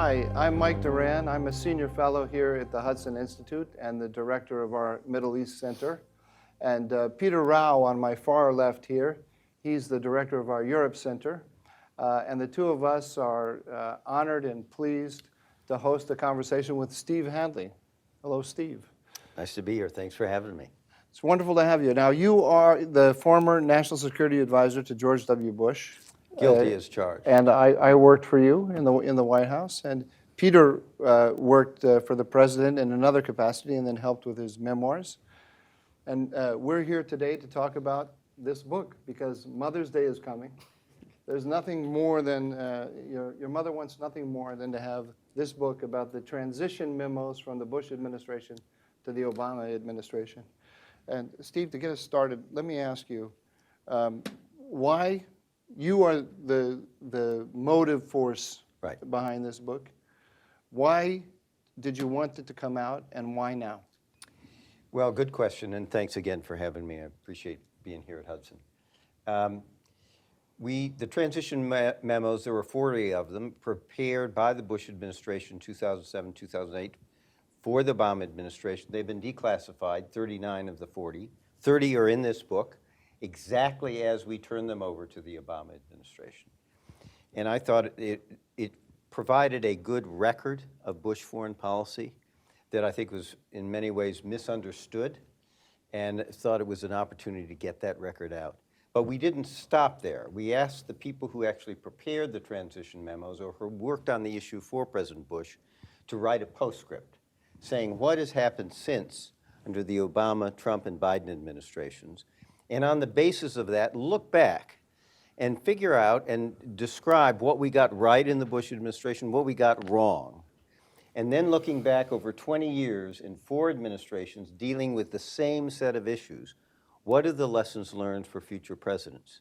Hi, I'm Mike Doran. I'm a senior fellow here at the Hudson Institute and the director of our Middle East Center. And Peter Rao on my far left here, he's the director of our Europe Center. And the two of us are honored and pleased to host a conversation with Steve Hadley. Hello, Steve. Nice to be here. Thanks for having me. It's wonderful to have you. Now, you are the former National Security Advisor to George W. Bush. Guilty as charged. And I worked for you in the White House. And Peter worked for the president in another capacity and then helped with his memoirs. And we're here today to talk about this book because Mother's Day is coming. There's nothing more than, your mother wants nothing more than to have this book about the transition memos from the Bush administration to the Obama administration. And Steve, to get us started, let me ask you, why you are the motive force behind this book. Why did you want it to come out, and why now? Well, good question, and thanks again for having me. I appreciate being here at Hudson. The transition memos, there were 40 of them, prepared by the Bush administration 2007, 2008, for the Obama administration. They've been declassified, 39 of the 40. 30 are in this book, exactly as we turn them over to the Obama administration. And I thought it provided a good record of Bush foreign policy that I think was in many ways misunderstood, and thought it was an opportunity to get that record out. But we didn't stop there. We asked the people who actually prepared the transition memos or who worked on the issue for President Bush to write a postscript saying what has happened since under the Obama, Trump, and Biden administrations. And on the basis of that, look back and figure out and describe what we got right in the Bush administration, what we got wrong. And then looking back over 20 years in 4 administrations dealing with the same set of issues, what are the lessons learned for future presidents?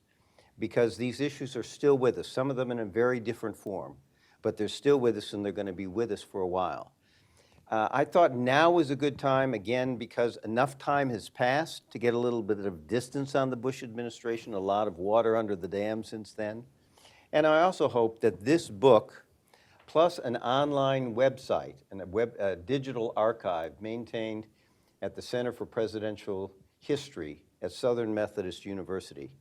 Because these issues are still with us, some of them in a very different form, but they're still with us and they're going to be with us for a while. I thought now was a good time, again, because enough time has passed to get a little bit of distance on the Bush administration, a lot of water under the dam since then. And I also hope that this book, plus an online website and a digital archive maintained at the Center for Presidential History at Southern Methodist University,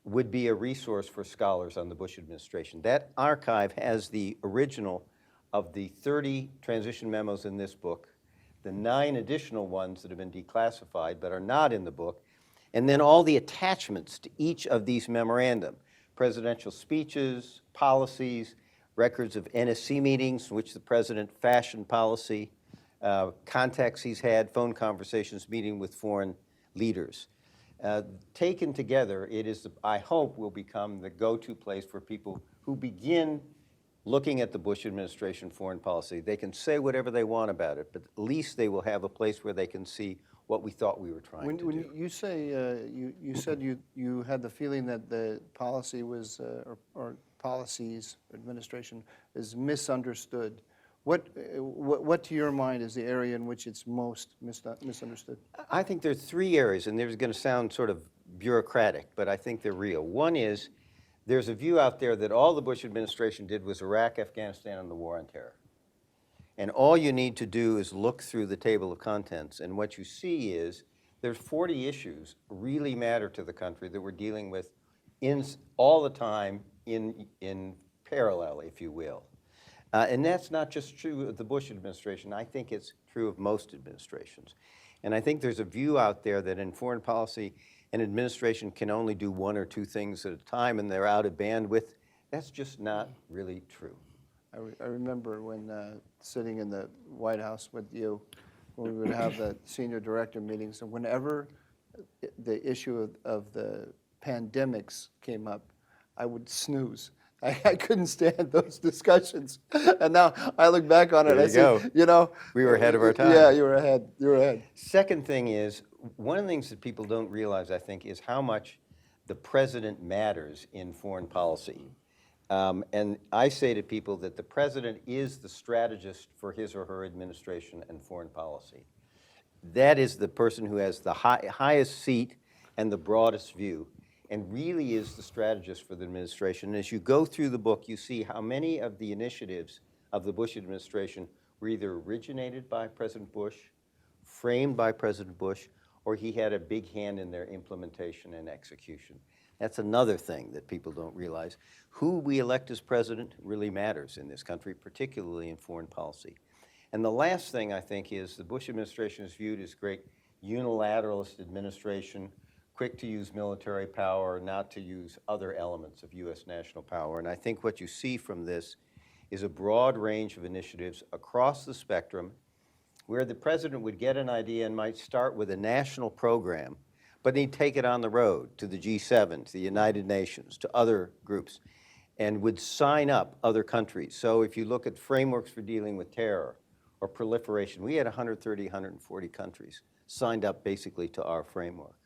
would be a resource for scholars on the Bush administration. That archive has the original of the 30 transition memos in this book, the 9 additional ones that have been declassified but are not in the book, and then all the attachments to each of these memorandum, presidential speeches, policies, records of NSC meetings in which the president fashioned policy, contacts he's had, phone conversations, meeting with foreign leaders. Taken together, it is, I hope, will become the go-to place for people who begin looking at the Bush administration foreign policy. They can say whatever they want about it, but at least they will have a place where they can see what we thought we were trying to do. When you say, you said you had the feeling that the policy was, or policies, administration, is misunderstood. What to your mind is the area in which it's most misunderstood? I think there are 3 areas, and they're going to sound sort of bureaucratic, but I think they're real. One is, there's a view out there that all the Bush administration did was Iraq, Afghanistan, and the war on terror. And all you need to do is look through the table of contents, and what you see is there's 40 issues really matter to the country that we're dealing with all the time in parallel, if you will. And that's not just true of the Bush administration. I think it's true of most administrations. And I think there's a view out there that in foreign policy, an administration can only do 1 or 2 things at a time and they're out of bandwidth. That's just not really true. I remember when sitting in the White House with you, when we would have the senior director meetings, and whenever the issue of the pandemics came up, I would snooze. I couldn't stand those discussions. And now I look back on it and I say, we were ahead of our time. Yeah, you were ahead. Second thing is, one of the things that people don't realize, I think, is how much the president matters in foreign policy. And I say to people that the president is the strategist for his or her administration and foreign policy. That is the person who has the highest seat and the broadest view, and really is the strategist for the administration. And as you go through the book, you see how many of the initiatives of the Bush administration were either originated by President Bush, framed by President Bush, or he had a big hand in their implementation and execution. That's another thing that people don't realize. Who we elect as president really matters in this country, particularly in foreign policy. And the last thing I think is the Bush administration is viewed as great unilateralist administration, quick to use military power, not to use other elements of U.S. national power. And I think what you see from this is a broad range of initiatives across the spectrum where the president would get an idea and might start with a national program, but he'd take it on the road to the G7, to the United Nations, to other groups, and would sign up other countries. So if you look at frameworks for dealing with terror or proliferation, we had 130, 140 countries signed up basically to our framework.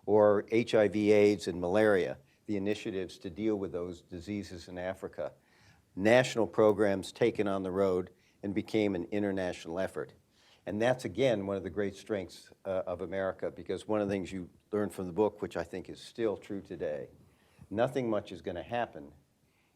Or HIV, AIDS, and malaria, the initiatives to deal with those diseases in Africa. National programs taken on the road and became an international effort. And that's, again, one of the great strengths of America, because one of the things you learn from the book, which I think is still true today, nothing much is going to happen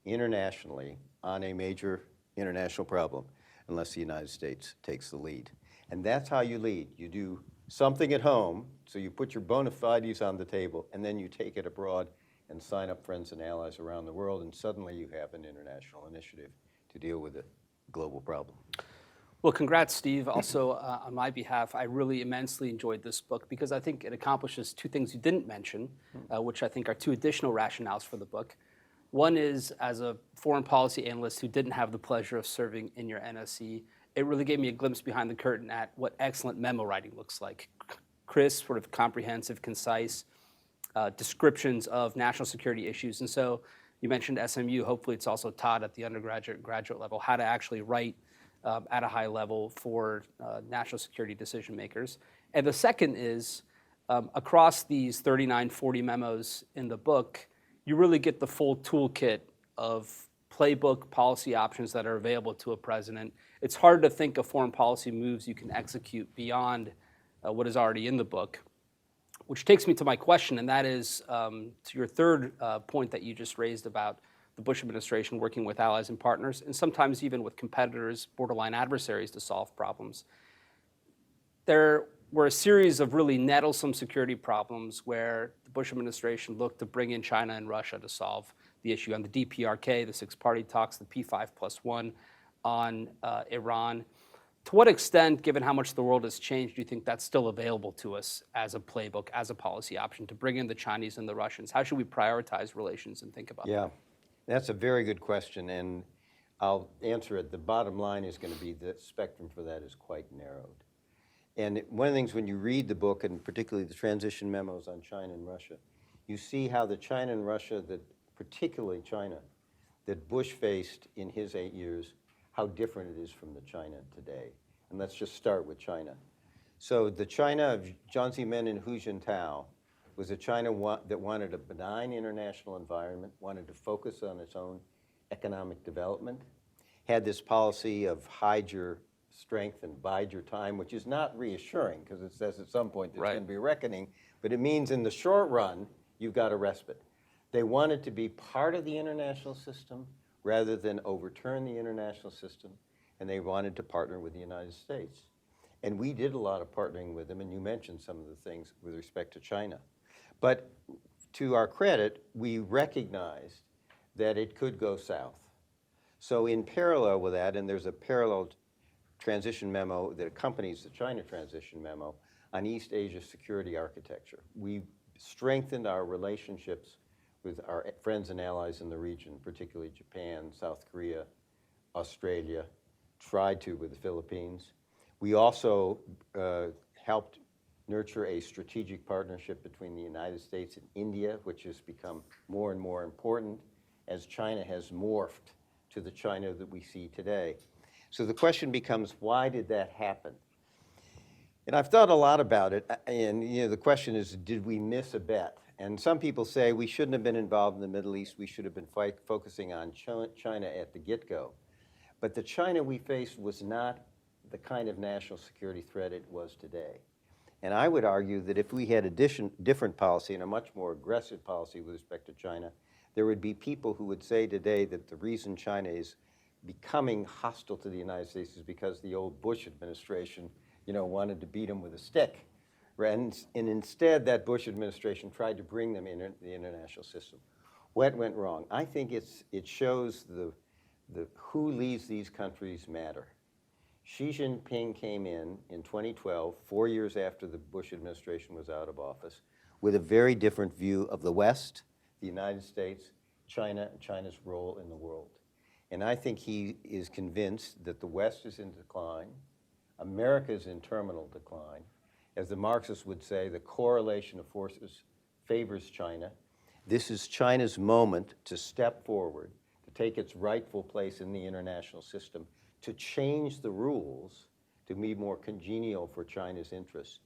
internationally on a major international problem unless the United States takes the lead. And that's how you lead. You do something at home, so you put your bona fides on the table, and then you take it abroad and sign up friends and allies around the world, and suddenly you have an international initiative to deal with a global problem. Well, congrats, Steve. Also, on my behalf, I really immensely enjoyed this book because I think it accomplishes two things you didn't mention, which I think are two additional rationales for the book. One is, as a foreign policy analyst who didn't have the pleasure of serving in your NSC, it really gave me a glimpse behind the curtain at what excellent memo writing looks like. Crisp, sort of comprehensive, concise descriptions of national security issues. And so you mentioned SMU. Hopefully it's also taught at the undergraduate and graduate level how to actually write at a high level for national security decision makers. And the second is, across these 39, 40 memos in the book, you really get the full toolkit of playbook policy options that are available to a president. It's hard to think of foreign policy moves you can execute beyond what is already in the book, which takes me to my question, and that is to your third point that you just raised about the Bush administration working with allies and partners, and sometimes even with competitors, borderline adversaries, to solve problems. There were a series of really nettlesome security problems where the Bush administration looked to bring in China and Russia to solve the issue on the DPRK, the six-party talks, the P5+1 on Iran. To what extent, given how much the world has changed, do you think that's still available to us as a playbook, as a policy option, to bring in the Chinese and the Russians? How should we prioritize relations and think about that? Yeah, that's a very good question, and I'll answer it. The bottom line is going to be the spectrum for that is quite narrowed. And one of the things when you read the book, and particularly the transition memos on China and Russia, you see how the China and Russia, particularly China, that Bush faced in his 8 years, how different it is from the China today. And let's just start with China. So the China of Jiang Zemin and Hu Jintao was a China that wanted a benign international environment, wanted to focus on its own economic development, had this policy of hide your strength and bide your time, which is not reassuring because it says at some point there's going to be a reckoning, but it means in the short run, you've got a respite. They wanted to be part of the international system rather than overturn the international system, and they wanted to partner with the United States. And we did a lot of partnering with them, and you mentioned some of the things with respect to China. But to our credit, we recognized that it could go south. So in parallel with that, and there's a parallel transition memo that accompanies the China transition memo on East Asia security architecture. We strengthened our relationships with our friends and allies in the region, particularly Japan, South Korea, Australia, tried to with the Philippines. We also helped nurture a strategic partnership between the United States and India, which has become more and more important as China has morphed to the China that we see today. So the question becomes, why did that happen? And I've thought a lot about it, and the question is, did we miss a bet? And some people say we shouldn't have been involved in the Middle East, we should have been focusing on China at the get-go. But the China we faced was not the kind of national security threat it was today. And I would argue that if we had a different policy and a much more aggressive policy with respect to China, there would be people who would say today that the reason China is becoming hostile to the United States is because the old Bush administration, wanted to beat them with a stick. And instead, that Bush administration tried to bring them in the international system. What went wrong? I think it shows the who leads these countries matter. Xi Jinping came in 2012, 4 years after the Bush administration was out of office, with a very different view of the West, the United States, China, and China's role in the world. And I think he is convinced that the West is in decline, America is in terminal decline. As the Marxists would say, the correlation of forces favors China. This is China's moment to step forward, to take its rightful place in the international system, to change the rules to be more congenial for China's interests,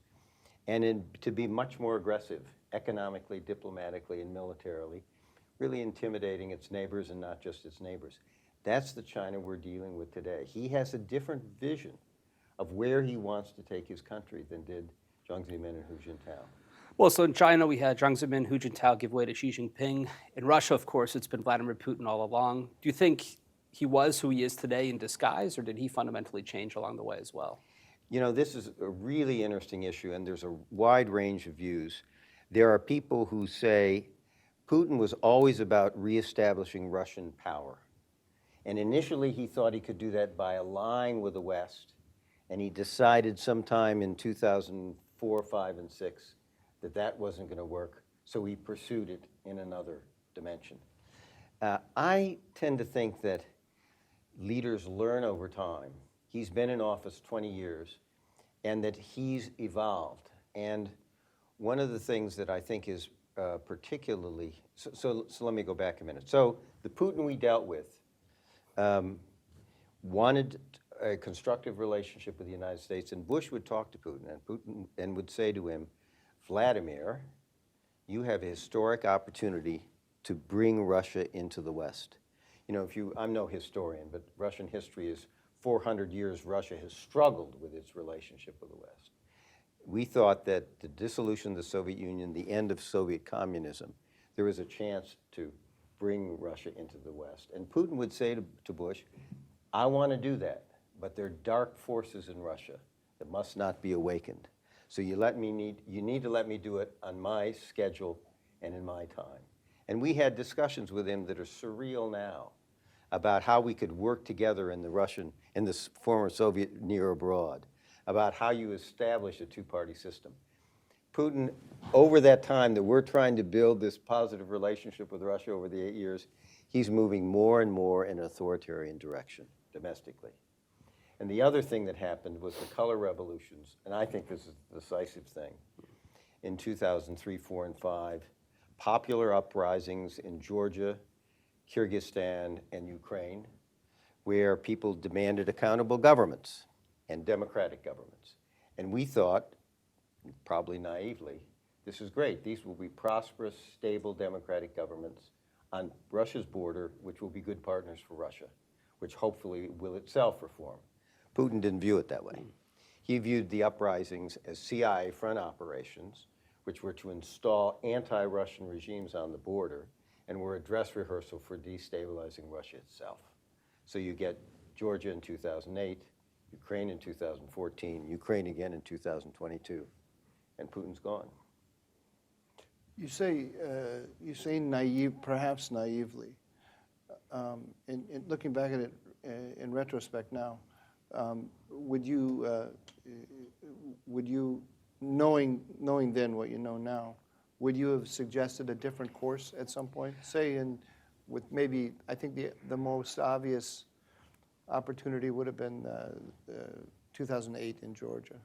and to be much more aggressive economically, diplomatically, and militarily, really intimidating its neighbors and not just its neighbors. That's the China we're dealing with today. He has a different vision of where he wants to take his country than did Jiang Zemin and Hu Jintao. Well, so in China, we had Jiang Zemin, Hu Jintao give way to Xi Jinping. In Russia, of course, it's been Vladimir Putin all along. Do you think he was who he is today in disguise, or did he fundamentally change along the way as well? This is a really interesting issue, and there's a wide range of views. There are people who say Putin was always about reestablishing Russian power. And initially, he thought he could do that by allying with the West, and he decided sometime in 2004, 5, and 6 that wasn't going to work, so he pursued it in another dimension. I tend to think that leaders learn over time. He's been in office 20 years, and that he's evolved. And one of the things that I think is particularly, so let me go back a minute. So the Putin we dealt with wanted a constructive relationship with the United States, and Bush would talk to Putin and would say to him, Vladimir, you have a historic opportunity to bring Russia into the West. I'm no historian, but Russian history is 400 years Russia has struggled with its relationship with the West. We thought that the dissolution of the Soviet Union, the end of Soviet communism, there was a chance to bring Russia into the West. And Putin would say to Bush, I want to do that, but there are dark forces in Russia that must not be awakened. So you need to let me do it on my schedule and in my time. And we had discussions with him that are surreal now about how we could work together in the former Soviet near abroad, about how you establish a two-party system. Putin, over that time that we're trying to build this positive relationship with Russia over the 8 years, he's moving more and more in an authoritarian direction domestically. And the other thing that happened was the color revolutions, and I think this is the decisive thing. In 2003, 4, and 5, popular uprisings in Georgia, Kyrgyzstan, and Ukraine, where people demanded accountable governments and democratic governments. And we thought, probably naively, this is great. These will be prosperous, stable, democratic governments on Russia's border, which will be good partners for Russia, which hopefully will itself reform. Putin didn't view it that way. He viewed the uprisings as CIA front operations, which were to install anti-Russian regimes on the border and were a dress rehearsal for destabilizing Russia itself. So you get Georgia in 2008, Ukraine in 2014, Ukraine again in 2022, and Putin's gone. You say naive, perhaps naively. In looking back at it in retrospect now, would you, knowing then what you know now, would you have suggested a different course at some point? Say with maybe, I think the most obvious opportunity would have been 2008 in Georgia.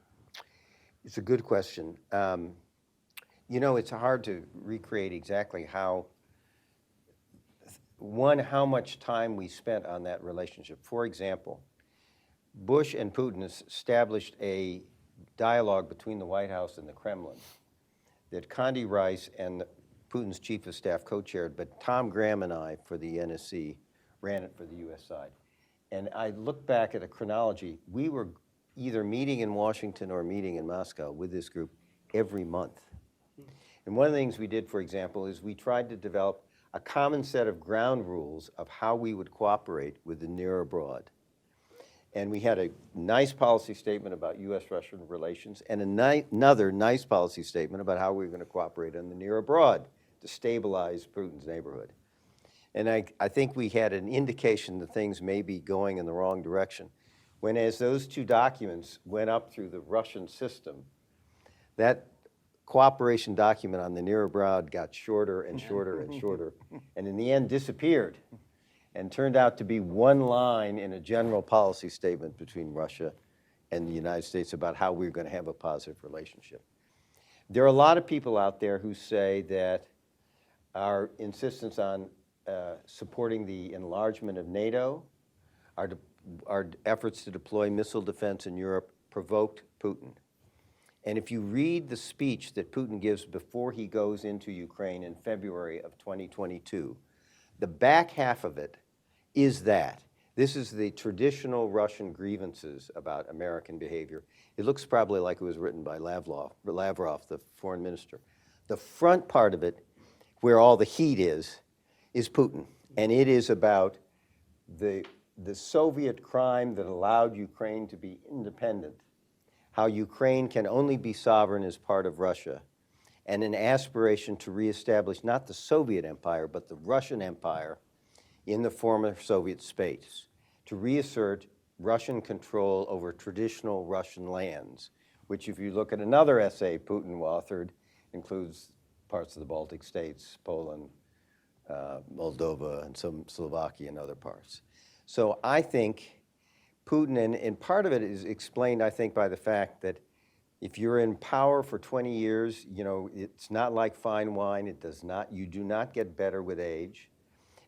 It's a good question. It's hard to recreate exactly how much time we spent on that relationship. For example, Bush and Putin established a dialogue between the White House and the Kremlin that Condi Rice and Putin's chief of staff co-chaired, but Tom Graham and I, for the NSC, ran it for the U.S. side. And I look back at a chronology. We were either meeting in Washington or meeting in Moscow with this group every month. And one of the things we did, for example, is we tried to develop a common set of ground rules of how we would cooperate with the near abroad. And we had a nice policy statement about U.S.-Russian relations and another nice policy statement about how we were going to cooperate in the near abroad to stabilize Putin's neighborhood. And I think we had an indication that things may be going in the wrong direction. When as those two documents went up through the Russian system, that cooperation document on the near abroad got shorter and shorter and shorter, and in the end disappeared, and turned out to be one line in a general policy statement between Russia and the United States about how we were going to have a positive relationship. There are a lot of people out there who say that our insistence on supporting the enlargement of NATO, our efforts to deploy missile defense in Europe provoked Putin. And if you read the speech that Putin gives before he goes into Ukraine in February of 2022, the back half of it is that. This is the traditional Russian grievances about American behavior. It looks probably like it was written by Lavrov, the foreign minister. The front part of it, where all the heat is Putin. And it is about the Soviet crime that allowed Ukraine to be independent, how Ukraine can only be sovereign as part of Russia, and an aspiration to reestablish not the Soviet Empire, but the Russian Empire in the former Soviet space, to reassert Russian control over traditional Russian lands, which if you look at another essay Putin authored, includes parts of the Baltic states, Poland, Moldova, and some Slovakia and other parts. So I think Putin, and part of it is explained, I think, by the fact that if you're in power for 20 years, you know, it's not like fine wine. You do not get better with age.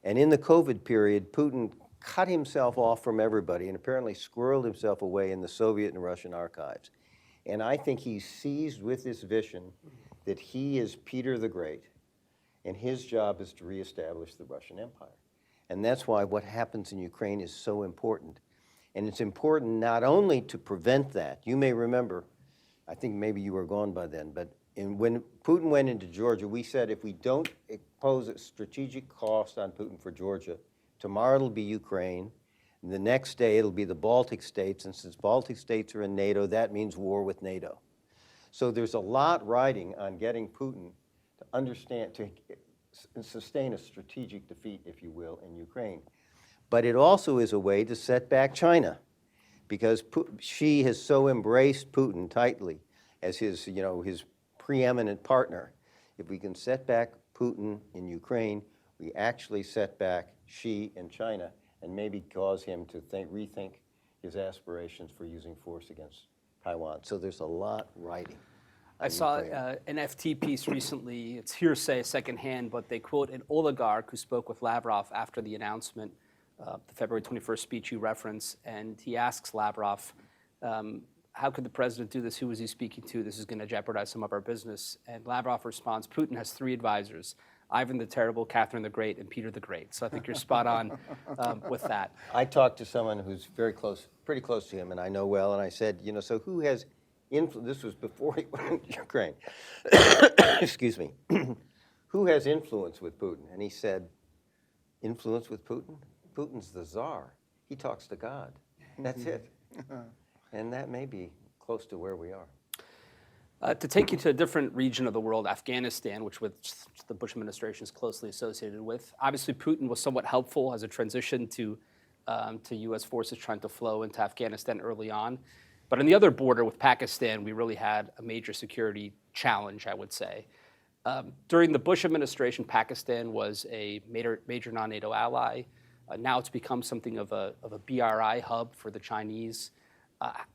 And in the COVID period, Putin cut himself off from everybody and apparently squirreled himself away in the Soviet and Russian archives. And I think he's seized with this vision that he is Peter the Great, and his job is to reestablish the Russian Empire. And that's why what happens in Ukraine is so important. And it's important not only to prevent that. You may remember, I think maybe you were gone by then, but when Putin went into Georgia, we said if we don't impose a strategic cost on Putin for Georgia, tomorrow it'll be Ukraine, and the next day it'll be the Baltic states, and since Baltic states are in NATO, that means war with NATO. So there's a lot riding on getting Putin to understand, to sustain a strategic defeat, if you will, in Ukraine. But it also is a way to set back China, because Xi has so embraced Putin tightly as his preeminent partner. If we can set back Putin in Ukraine, we actually set back Xi in China and maybe cause him to rethink his aspirations for using force against Taiwan. So there's a lot riding. I saw an FT piece recently. It's hearsay, secondhand, but they quote an oligarch who spoke with Lavrov after the announcement, the February 21st speech you reference, and he asks Lavrov, how could the president do this? Who was he speaking to? This is going to jeopardize some of our business. And Lavrov responds, Putin has 3 advisors, Ivan the Terrible, Catherine the Great, and Peter the Great. So I think you're spot on with that. I talked to someone who's very close, pretty close to him, and I know well, and I said, so who has influence? This was before he went to Ukraine. Excuse me. Who has influence with Putin? And he said, influence with Putin? Putin's the czar. He talks to God. That's it. And that may be close to where we are. To take you to a different region of the world, Afghanistan, which the Bush administration is closely associated with. Obviously, Putin was somewhat helpful as a transition to U.S. forces trying to flow into Afghanistan early on. But on the other border with Pakistan, we really had a major security challenge, I would say. During the Bush administration, Pakistan was a major non-NATO ally. Now it's become something of a BRI hub for the Chinese.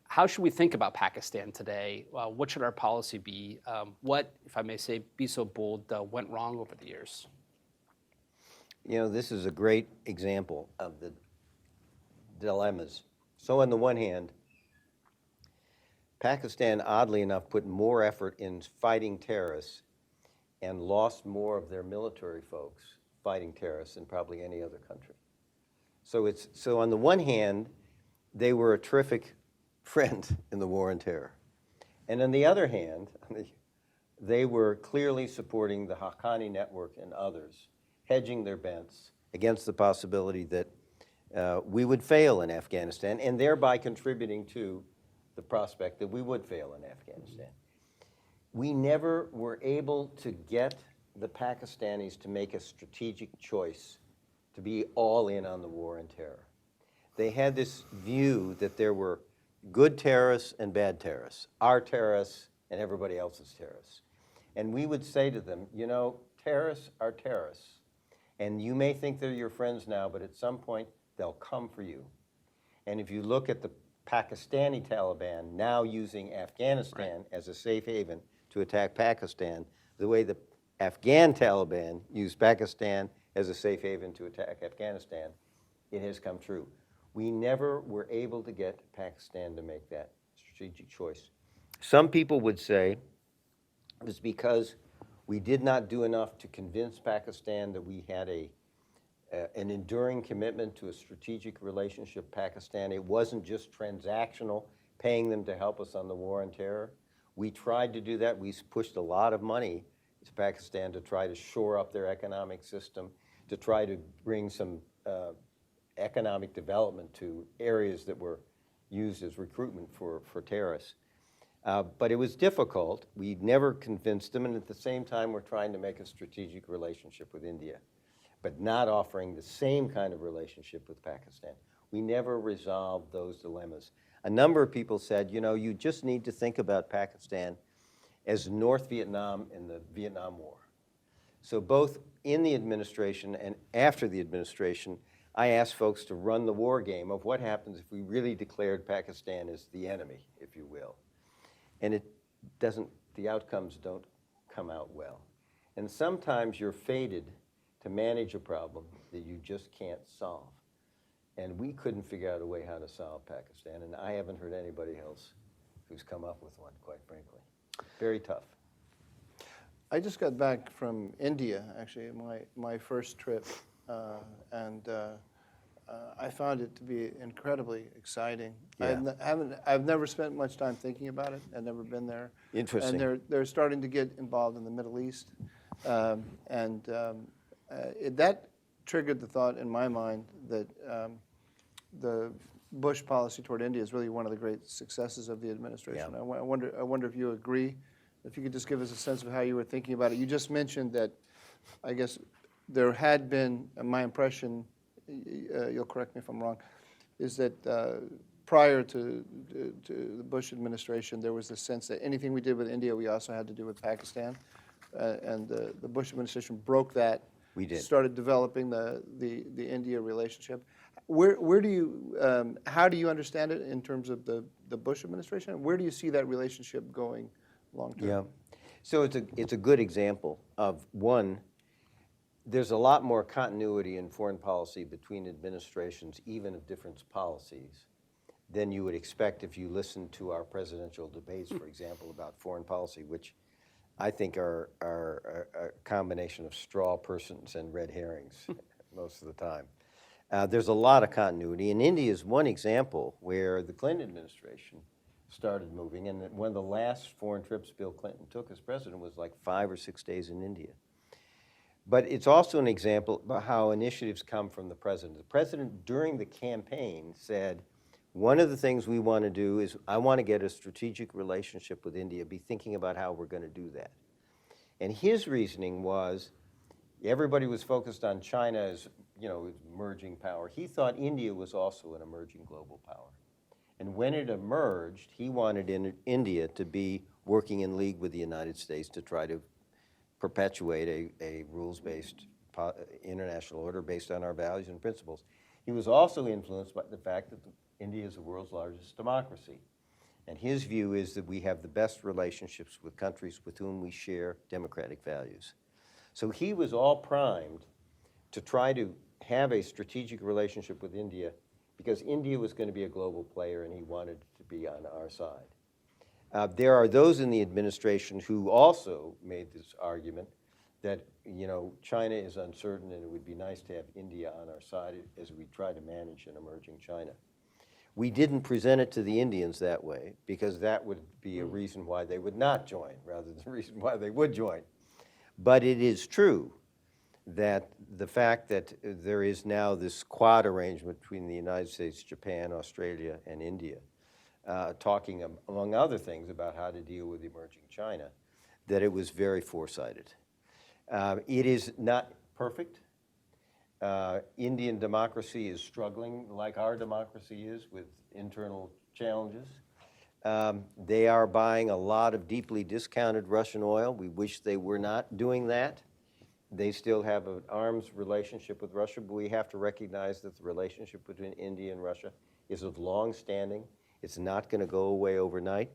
How should we think about Pakistan today? What should our policy be? What, if I may say, be so bold, went wrong over the years? This is a great example of the dilemmas. So on the one hand, Pakistan, oddly enough, put more effort in fighting terrorists and lost more of their military folks fighting terrorists than probably any other country. So on the one hand, they were a terrific friend in the war on terror. And on the other hand, they were clearly supporting the Haqqani network and others hedging their bets against the possibility that we would fail in Afghanistan, and thereby contributing to the prospect that we would fail in Afghanistan. We never were able to get the Pakistanis to make a strategic choice to be all in on the war on terror. They had this view that there were good terrorists and bad terrorists, our terrorists and everybody else's terrorists. And we would say to them, you know, terrorists are terrorists. And you may think they're your friends now, but at some point they'll come for you. And if you look at the Pakistani Taliban now using Afghanistan as a safe haven to attack Pakistan, the way the Afghan Taliban used Pakistan as a safe haven to attack Afghanistan, it has come true. We never were able to get Pakistan to make that strategic choice. Some people would say it was because we did not do enough to convince Pakistan that we had an enduring commitment to a strategic relationship with Pakistan. It wasn't just transactional, paying them to help us on the war on terror. We tried to do that. We pushed a lot of money to Pakistan to try to shore up their economic system, to try to bring some economic development to areas that were used as recruitment for terrorists. But it was difficult. We never convinced them, and at the same time, we're trying to make a strategic relationship with India, but not offering the same kind of relationship with Pakistan. We never resolved those dilemmas. A number of people said, you know, you just need to think about Pakistan as North Vietnam in the Vietnam War. So both in the administration and after the administration, I asked folks to run the war game of what happens if we really declared Pakistan as the enemy, if you will. And it doesn't, the outcomes don't come out well. And sometimes you're fated to manage a problem that you just can't solve. And we couldn't figure out a way how to solve Pakistan, and I haven't heard anybody else who's come up with one, quite frankly. Very tough. I just got back from India, actually, my first trip, and I found it to be incredibly exciting. Yeah. I've never spent much time thinking about it. I've never been there. Interesting. And they're starting to get involved in the Middle East, that triggered the thought in my mind that the Bush policy toward India is really one of the great successes of the administration. Yeah. I wonder if you agree. If you could just give us a sense of how you were thinking about it. You just mentioned that, I guess, there had been, my impression, you'll correct me if I'm wrong, is that prior to the Bush administration, there was the sense that anything we did with India, we also had to do with Pakistan. And the Bush administration broke that. We did. Started developing the India relationship. Where do you, how do you understand it in terms of the Bush administration? Where do you see that relationship going long term? Yeah. So it's a good example of one. There's a lot more continuity in foreign policy between administrations, even of different policies, than you would expect if you listen to our presidential debates, for example, about foreign policy, which I think are a combination of straw persons and red herrings most of the time. There's a lot of continuity, and India is one example where the Clinton administration started moving, and one of the last foreign trips Bill Clinton took as president was like 5 or 6 days in India. But it's also an example about how initiatives come from the president. The president, during the campaign, said, one of the things we want to do is I want to get a strategic relationship with India, be thinking about how we're going to do that. And his reasoning was, everybody was focused on China as, you know, emerging power. He thought India was also an emerging global power. And when it emerged, he wanted India to be working in league with the United States to try to perpetuate a rules-based international order based on our values and principles. He was also influenced by the fact that India is the world's largest democracy. And his view is that we have the best relationships with countries with whom we share democratic values. So he was all primed to try to have a strategic relationship with India because India was going to be a global player and he wanted to be on our side. There are those in the administration who also made this argument that, you know, China is uncertain and it would be nice to have India on our side as we try to manage an emerging China. We didn't present it to the Indians that way because that would be a reason why they would not join rather than a reason why they would join. But it is true that the fact that there is now this Quad arrangement between the United States, Japan, Australia, and India, talking, among other things, about how to deal with emerging China, that it was very foresighted. It is not perfect. Indian democracy is struggling, like our democracy is, with internal challenges. They are buying a lot of deeply discounted Russian oil. We wish they were not doing that. They still have an arms relationship with Russia, but we have to recognize that the relationship between India and Russia is of long standing. It's not going to go away overnight.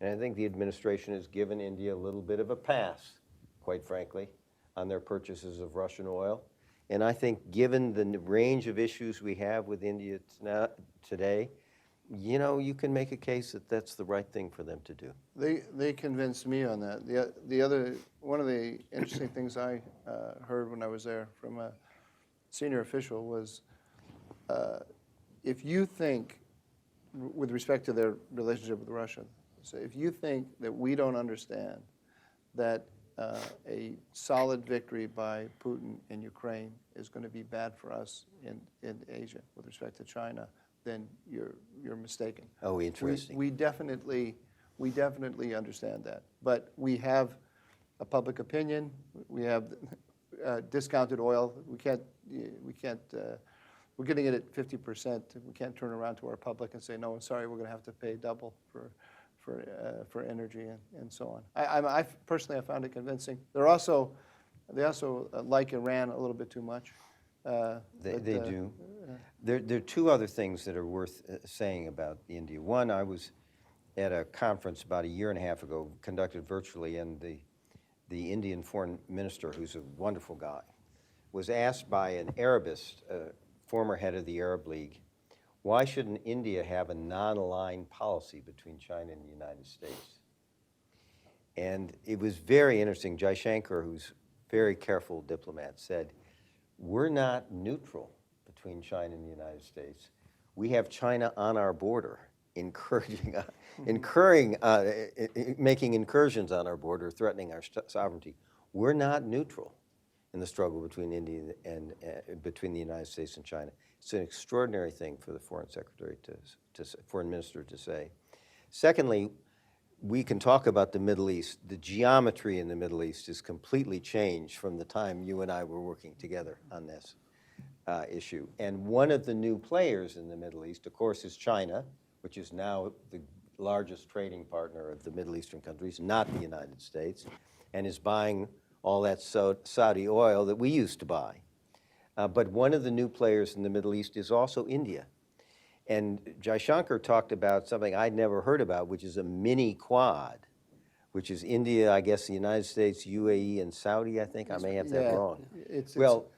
And I think the administration has given India a little bit of a pass, quite frankly, on their purchases of Russian oil. And I think given the range of issues we have with India today, you know, you can make a case that that's the right thing for them to do. They convinced me on that. One of the interesting things I heard when I was there from a senior official was, if you think, with respect to their relationship with Russia, so if you think that we don't understand that a solid victory by Putin in Ukraine is going to be bad for us in Asia with respect to China, then you're mistaken. Oh, interesting. We definitely understand that, but we have a public opinion. We have discounted oil. We're getting it at 50%. We can't turn around to our public and say, no, I'm sorry, we're going to have to pay double for energy and so on. I personally found it convincing. They also like Iran a little bit too much. They do. There are two other things that are worth saying about India. One, I was at a conference about a year and a half ago, conducted virtually, and the Indian foreign minister, who's a wonderful guy, was asked by an Arabist, former head of the Arab League, why shouldn't India have a non-aligned policy between China and the United States? And it was very interesting. Jaishankar, who's a very careful diplomat, said, we're not neutral between China and the United States. We have China on our border, making incursions on our border, threatening our sovereignty. We're not neutral in the struggle between India and between the United States and China. It's an extraordinary thing for the foreign secretary foreign minister to say. Secondly, we can talk about the Middle East. The geometry in the Middle East is completely changed from the time you and I were working together on this issue. And one of the new players in the Middle East, of course, is China, which is now the largest trading partner of the Middle Eastern countries, not the United States, and is buying all that Saudi oil that we used to buy. But one of the new players in the Middle East is also India. And Jaishankar talked about something I'd never heard about, which is a mini Quad, which is India, I guess, the United States, UAE, and Saudi, I think. I may have that wrong. Israel.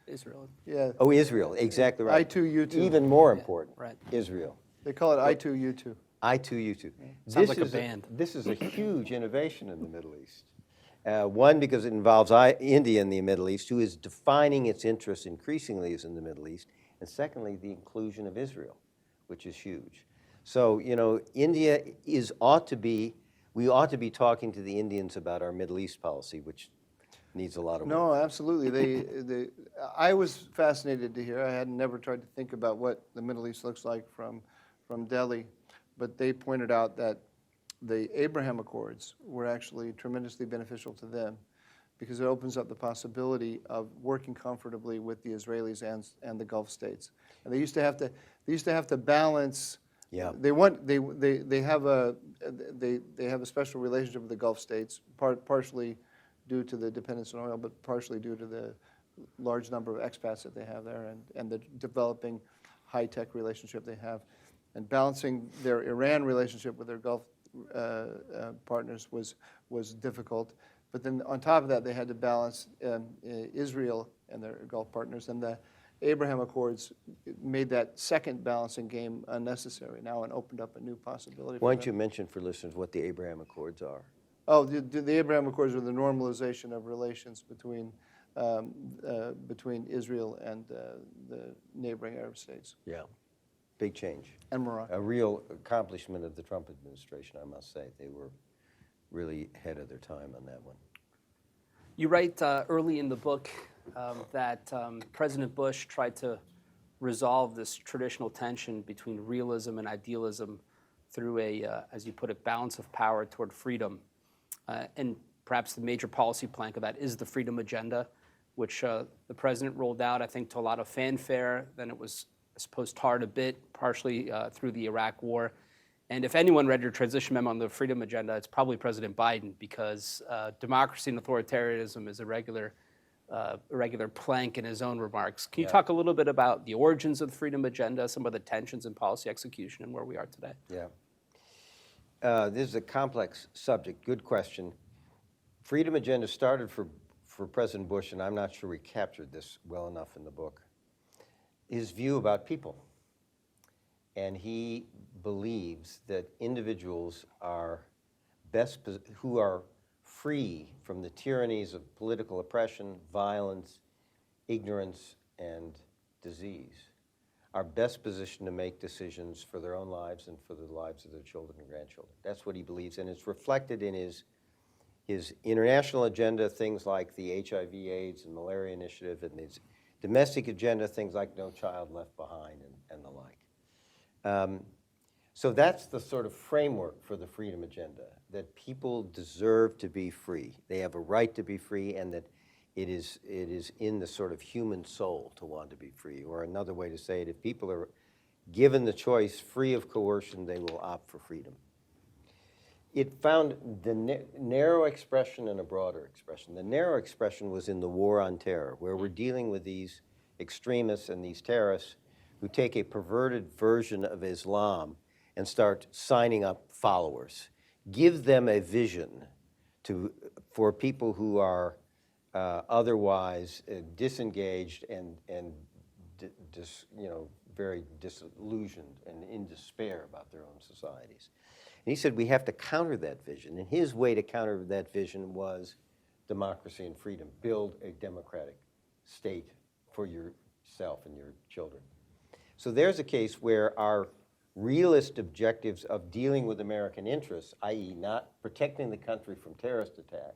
Yeah. Oh, Israel, exactly right. I2U2. Even more important, right. Israel. They call it I2U2. I2U2. Sounds like a band. This is a huge innovation in the Middle East. One, because it involves India in the Middle East, who is defining its interests increasingly is in the Middle East. And secondly, the inclusion of Israel, which is huge. So, you know, India ought to be talking to the Indians about our Middle East policy, which needs a lot of work. No, absolutely. I was fascinated to hear. I had never tried to think about what the Middle East looks like from Delhi, but they pointed out that the Abraham Accords were actually tremendously beneficial to them because it opens up the possibility of working comfortably with the Israelis and the Gulf states. And they used to have to balance. Yeah. They have a special relationship with the Gulf states, partially due to the dependence on oil, but partially due to the large number of expats that they have there and the developing high-tech relationship they have. And balancing their Iran relationship with their Gulf partners was difficult. But then on top of that, they had to balance Israel and their Gulf partners. And the Abraham Accords made that second balancing game unnecessary now and opened up a new possibility. Why don't you mention for listeners what the Abraham Accords are? Oh, the Abraham Accords are the normalization of relations between Israel and the neighboring Arab states. Yeah. Big change. And Morocco. A real accomplishment of the Trump administration, I must say. They were really ahead of their time on that one. You write early in the book that President Bush tried to resolve this traditional tension between realism and idealism through a, as you put it, balance of power toward freedom. And perhaps the major policy plank of that is the freedom agenda, which the president rolled out, I think, to a lot of fanfare. Then it was, I suppose, tarred a bit, partially through the Iraq War. And if anyone read your transition memo on the freedom agenda, it's probably President Biden, because democracy and authoritarianism is a regular plank in his own remarks. Can you talk a little bit about the origins of the freedom agenda, some of the tensions in policy execution, and where we are today? Yeah. This is a complex subject. Good question. Freedom agenda started for President Bush, and I'm not sure we captured this well enough in the book, his view about people. And he believes that individuals are who are free from the tyrannies of political oppression, violence, ignorance, and disease, are best positioned to make decisions for their own lives and for the lives of their children and grandchildren. That's what he believes, and it's reflected in his international agenda, things like the HIV/AIDS and malaria initiative, and his domestic agenda, things like No Child Left Behind and the like. So that's the sort of framework for the freedom agenda, that people deserve to be free. They have a right to be free, and that it is in the sort of human soul to want to be free. Or another way to say it, if people are given the choice free of coercion, they will opt for freedom. It found the narrow expression and a broader expression. The narrow expression was in the war on terror, where we're dealing with these extremists and these terrorists who take a perverted version of Islam and start signing up followers. Give them a vision for people who are otherwise disengaged and very disillusioned and in despair about their own societies. And he said we have to counter that vision. And his way to counter that vision was democracy and freedom. Build a democratic state for yourself and your children. So there's a case where our realist objectives of dealing with American interests, i.e. not protecting the country from terrorist attack,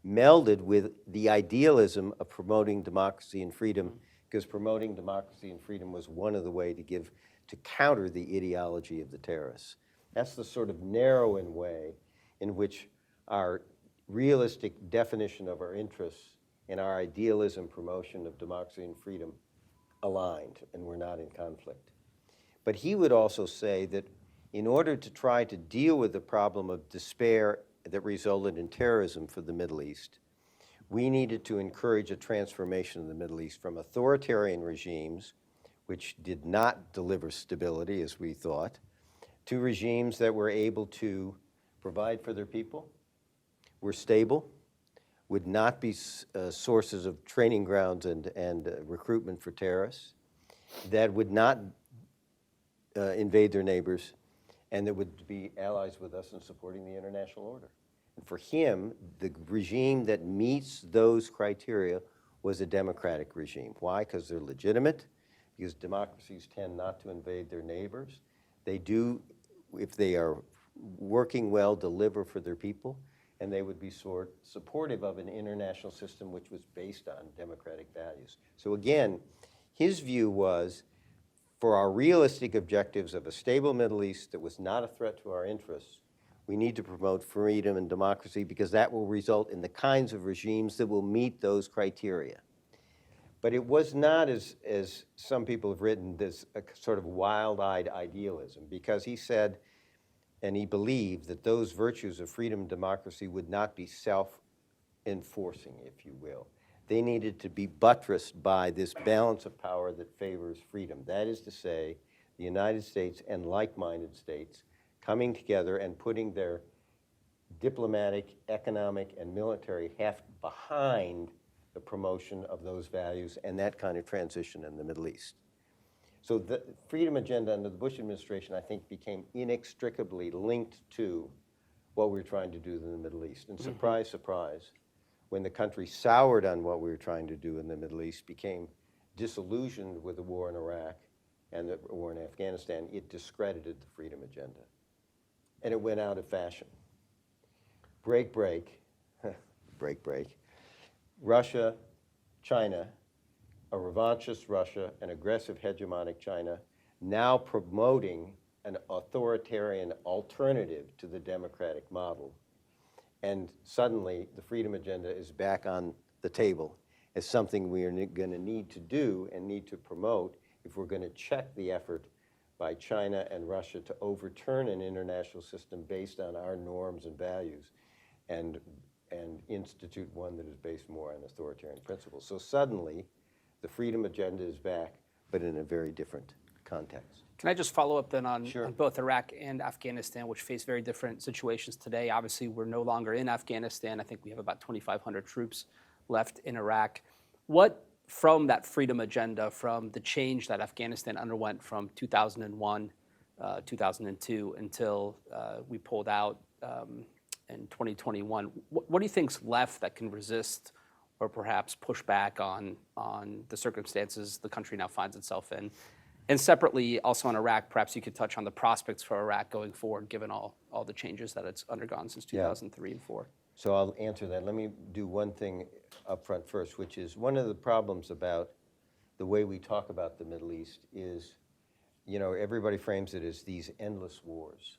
melded with the idealism of promoting democracy and freedom, because promoting democracy and freedom was one of the ways to counter the ideology of the terrorists. That's the sort of narrowing way in which our realistic definition of our interests and our idealism promotion of democracy and freedom aligned, and we're not in conflict. But he would also say that in order to try to deal with the problem of despair that resulted in terrorism for the Middle East, we needed to encourage a transformation of the Middle East from authoritarian regimes, which did not deliver stability, as we thought, to regimes that were able to provide for their people, were stable, would not be sources of training grounds and recruitment for terrorists, that would not invade their neighbors, and that would be allies with us in supporting the international order. And for him, the regime that meets those criteria was a democratic regime. Why? Because they're legitimate, because democracies tend not to invade their neighbors. They do, if they are working well, deliver for their people, and they would be supportive of an international system which was based on democratic values. So again, his view was, for our realistic objectives of a stable Middle East that was not a threat to our interests, we need to promote freedom and democracy, because that will result in the kinds of regimes that will meet those criteria. But it was not, as some people have written, this a sort of wild-eyed idealism, because he said, and he believed, that those virtues of freedom and democracy would not be self-enforcing, if you will. They needed to be buttressed by this balance of power that favors freedom. That is to say, the United States and like-minded states coming together and putting their diplomatic, economic, and military heft behind the promotion of those values and that kind of transition in the Middle East. So the freedom agenda under the Bush administration, I think, became inextricably linked to what we were trying to do in the Middle East. And surprise, surprise, when the country soured on what we were trying to do in the Middle East, became disillusioned with the war in Iraq and the war in Afghanistan, it discredited the freedom agenda. And it went out of fashion. Break, break, break, break. Russia, China, a revanchist Russia, an aggressive hegemonic China, now promoting an authoritarian alternative to the democratic model. And suddenly, the freedom agenda is back on the table as something we are going to need to do and need to promote if we're going to check the effort by China and Russia to overturn an international system based on our norms and values and institute one that is based more on authoritarian principles. So suddenly, the freedom agenda is back, but in a very different context. Can I just follow up then on, Sure. on both Iraq and Afghanistan, which face very different situations today? Obviously, we're no longer in Afghanistan. I think we have about 2,500 troops left in Iraq. What, from that freedom agenda, from the change that Afghanistan underwent from 2001, 2002, until we pulled out in 2021, what do you think's left that can resist or perhaps push back on the circumstances the country now finds itself in? And separately, also on Iraq, perhaps you could touch on the prospects for Iraq going forward, given all the changes that it's undergone since 2003 and 2004. So I'll answer that. Let me do one thing up front first, which is one of the problems about the way we talk about the Middle East is, you know, everybody frames it as these endless wars.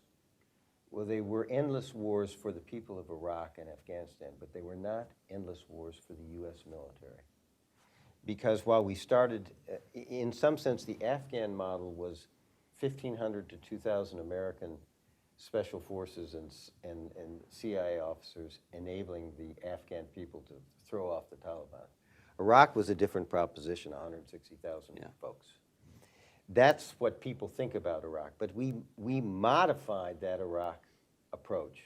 Well, they were endless wars for the people of Iraq and Afghanistan, but they were not endless wars for the U.S. military. Because while we started, in some sense, the Afghan model was 1,500 to 2,000 American special forces and CIA officers enabling the Afghan people to throw off the Taliban. Iraq was a different proposition, 160,000 folks. That's what people think about Iraq, but we modified that Iraq approach.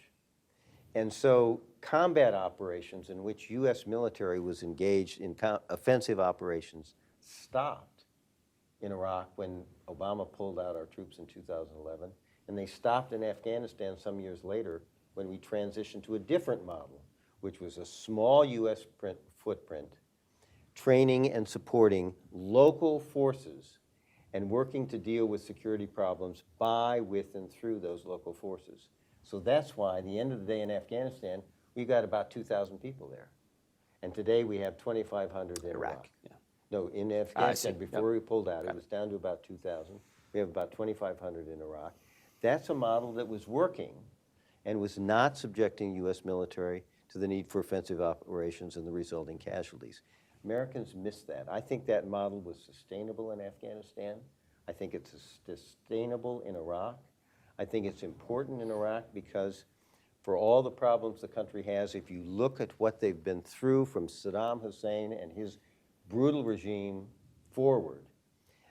And so combat operations in which U.S. military was engaged in offensive operations stopped in Iraq when Obama pulled out our troops in 2011, and they stopped in Afghanistan some years later when we transitioned to a different model, which was a small U.S. footprint, training and supporting local forces and working to deal with security problems by, with, and through those local forces. So that's why, at the end of the day in Afghanistan, we got about 2,000 people there. And today we have 2,500 in Iraq. No, in Afghanistan, before we pulled out, it was down to about 2,000. We have about 2,500 in Iraq. That's a model that was working and was not subjecting U.S. military to the need for offensive operations and the resulting casualties. Americans missed that. I think that model was sustainable in Afghanistan. I think it's sustainable in Iraq. I think it's important in Iraq because for all the problems the country has, if you look at what they've been through from Saddam Hussein and his brutal regime forward,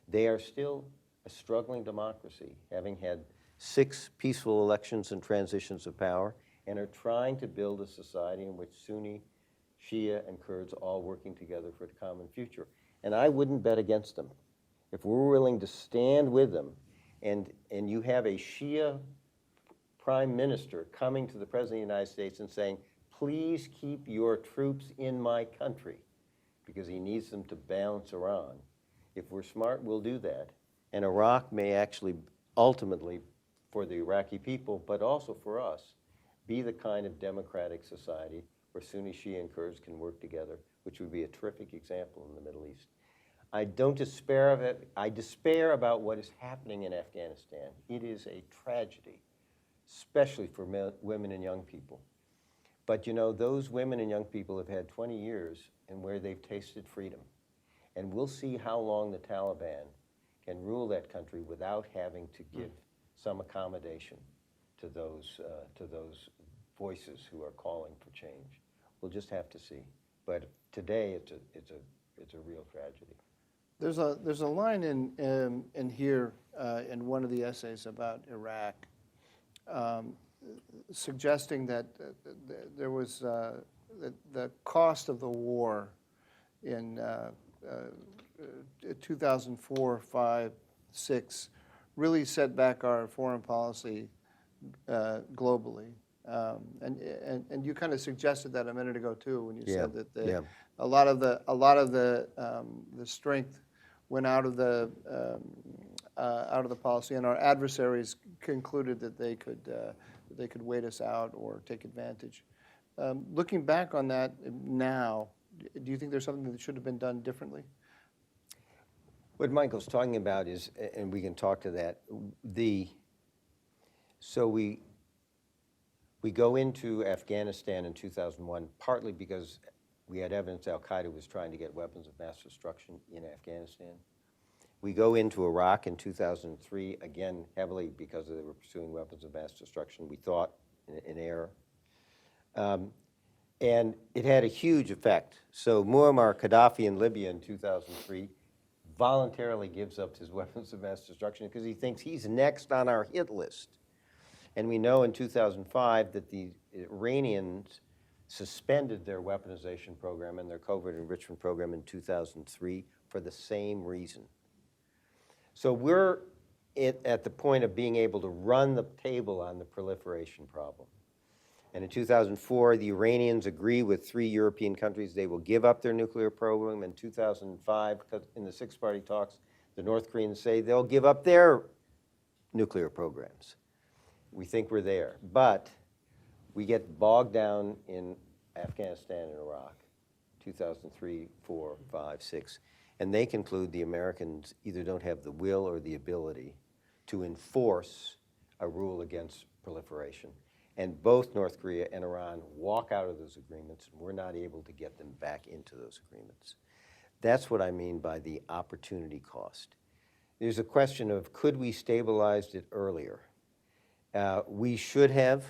they are still a struggling democracy, having had 6 peaceful elections and transitions of power, and are trying to build a society in which Sunni, Shia, and Kurds all working together for a common future. And I wouldn't bet against them. If we're willing to stand with them, and you have a Shia prime minister coming to the President of the United States and saying, please keep your troops in my country, because he needs them to balance Iran. If we're smart, we'll do that. And Iraq may actually ultimately, for the Iraqi people, but also for us, be the kind of democratic society where Sunni, Shia, and Kurds can work together, which would be a terrific example in the Middle East. I don't despair of it. I despair about what is happening in Afghanistan. It is a tragedy, especially for women and young people. But you know, those women and young people have had 20 years in where they've tasted freedom. And we'll see how long the Taliban can rule that country without having to give some accommodation to those voices who are calling for change. We'll just have to see. But today, it's a real tragedy. There's a line in here in one of the essays about Iraq, suggesting that there was the cost of the war in 2004, 5, 6 really set back our foreign policy globally. And you kind of suggested that a minute ago too, when you said that a lot of the strength went out of the policy, and our adversaries concluded that they could wait us out or take advantage. Looking back on that now, Do you think there's something that should have been done differently? What Michael's talking about is, and we can talk to that, so we go into Afghanistan in 2001, partly because we had evidence al-Qaeda was trying to get weapons of mass destruction in Afghanistan. We go into Iraq in 2003, again, heavily because they were pursuing weapons of mass destruction, we thought, in error. And it had a huge effect. So Muammar Gaddafi in Libya in 2003 voluntarily gives up his weapons of mass destruction because he thinks he's next on our hit list. And we know in 2005 that the Iranians suspended their weaponization program and their covert enrichment program in 2003 for the same reason. So we're at the point of being able to run the table on the proliferation problem. And in 2004, the Iranians agree with 3 European countries they will give up their nuclear program. In 2005, in the six-party talks, the North Koreans say they'll give up their nuclear programs. We think we're there. But we get bogged down in Afghanistan and Iraq, 2003, 4, 5, 6. And they conclude the Americans either don't have the will or the ability to enforce a rule against proliferation. And both North Korea and Iran walk out of those agreements, and we're not able to get them back into those agreements. That's what I mean by the opportunity cost. There's a question of, could we stabilize it earlier? We should have.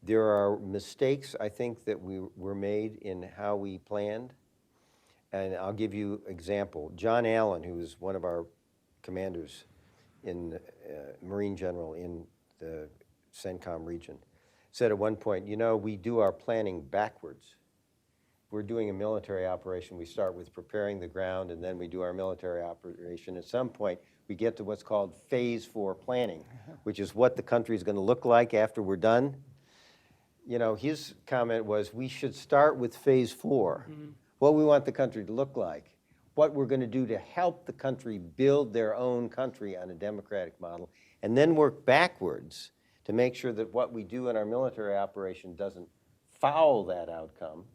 There are mistakes, I think, that were made in how we planned. And I'll give you an example. John Allen, who was one of our commanders in Marine General in the CENTCOM region, said at one point, you know, we do our planning backwards. We're doing a military operation. We start with preparing the ground, and then we do our military operation. At some point, we get to what's called phase 4 planning, which is what the country is going to look like after we're done. You know, his comment was, we should start with phase 4, what we want the country to look like, what we're going to do to help the country build their own country on a democratic model, and then work backwards to make sure that what we do in our military operation doesn't foul that outcome,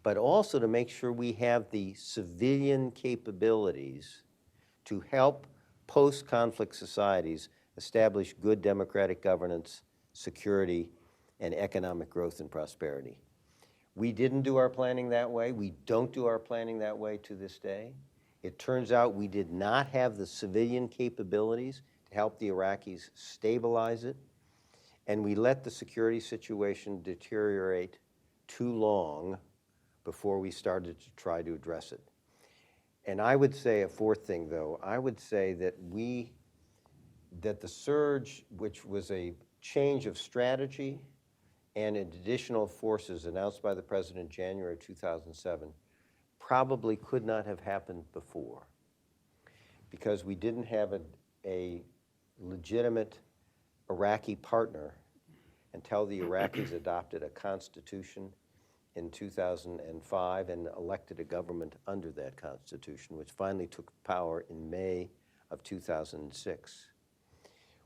but also to make sure we have the civilian capabilities to help post-conflict societies establish good democratic governance, security, and economic growth and prosperity. We didn't do our planning that way. We don't do our planning that way to this day. It turns out we did not have the civilian capabilities to help the Iraqis stabilize it, and we let the security situation deteriorate too long before we started to try to address it. And I would say a fourth thing, though. I would say that the surge, which was a change of strategy and additional forces announced by the president in January 2007, probably could not have happened before, because we didn't have a legitimate Iraqi partner until the Iraqis adopted a constitution in 2005 and elected a government under that constitution, which finally took power in May of 2006.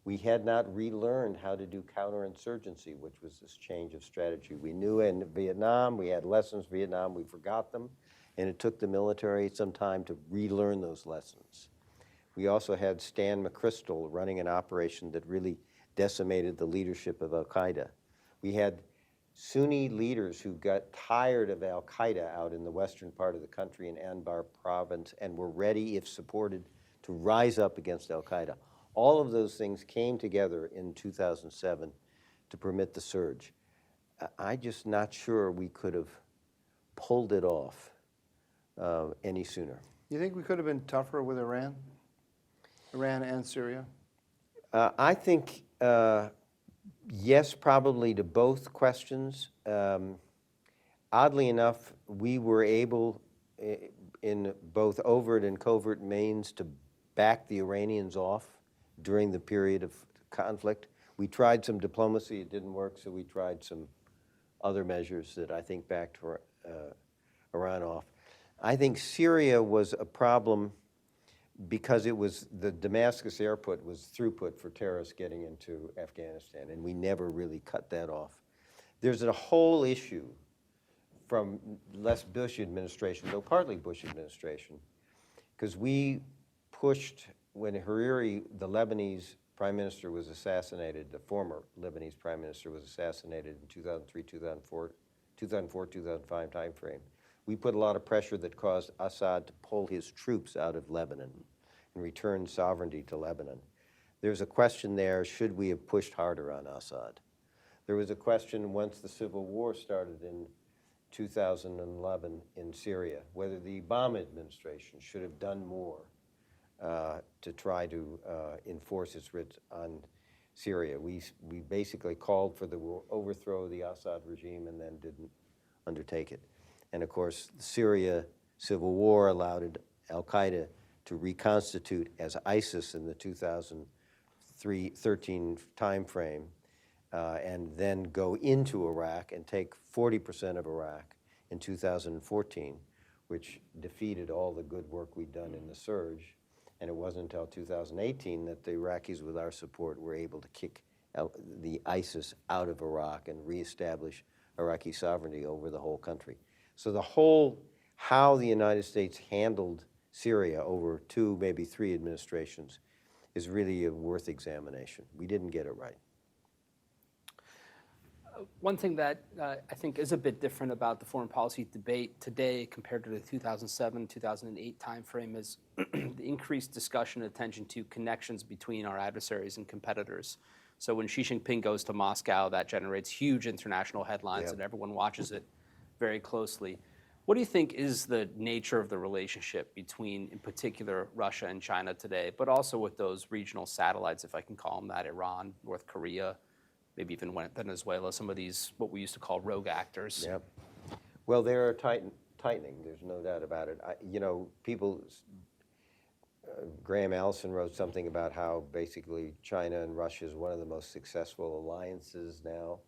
We had not relearned how to do counterinsurgency, which was this change of strategy. We knew in Vietnam, we had lessons in Vietnam, we forgot them, and it took the military some time to relearn those lessons. We also had Stan McChrystal running an operation that really decimated the leadership of al-Qaeda. We had Sunni leaders who got tired of al-Qaeda out in the western part of the country in Anbar province and were ready, if supported, to rise up against al-Qaeda. All of those things came together in 2007 to permit the surge. I'm just not sure we could have pulled it off any sooner. You think we could have been tougher with Iran? Iran and Syria? I think yes, probably to both questions. Oddly enough, we were able, in both overt and covert means, to back the Iranians off during the period of conflict. We tried some diplomacy, it didn't work, so we tried some other measures that I think backed Iran off. I think Syria was a problem because it was the Damascus airport was throughput for terrorists getting into Afghanistan, and we never really cut that off. There's a whole issue from less Bush administration, though partly Bush administration, because we pushed, when Hariri, the Lebanese prime minister, was assassinated, the former Lebanese prime minister was assassinated in 2003, 2005 timeframe. We put a lot of pressure that caused Assad to pull his troops out of Lebanon and return sovereignty to Lebanon. There's a question there, should we have pushed harder on Assad? There was a question once the civil war started in 2011 in Syria, whether the Obama administration should have done more to try to enforce its writ on Syria. We basically called for the overthrow of the Assad regime and then didn't undertake it. And of course, the Syria civil war allowed al-Qaeda to reconstitute as ISIS in the 2013 timeframe, and then go into Iraq and take 40% of Iraq in 2014, which defeated all the good work we'd done in the surge. And it wasn't until 2018 that the Iraqis, with our support, were able to kick the ISIS out of Iraq and reestablish Iraqi sovereignty over the whole country. So how the United States handled Syria over 2, maybe 3 administrations is really worth examination. We didn't get it right. One thing that I think is a bit different about the foreign policy debate today compared to the 2007, 2008 timeframe is the increased discussion and attention to connections between our adversaries and competitors. So when Xi Jinping goes to Moscow, that generates huge international headlines, Yep. and everyone watches it very closely. What do you think is the nature of the relationship between, in particular, Russia and China today, but also with those regional satellites, if I can call them that, Iran, North Korea, maybe even Venezuela, some of these, what we used to call rogue actors? Yep. Well, they are tightening, there's no doubt about it. Graham Allison wrote something about how basically China and Russia is one of the most successful alliances now.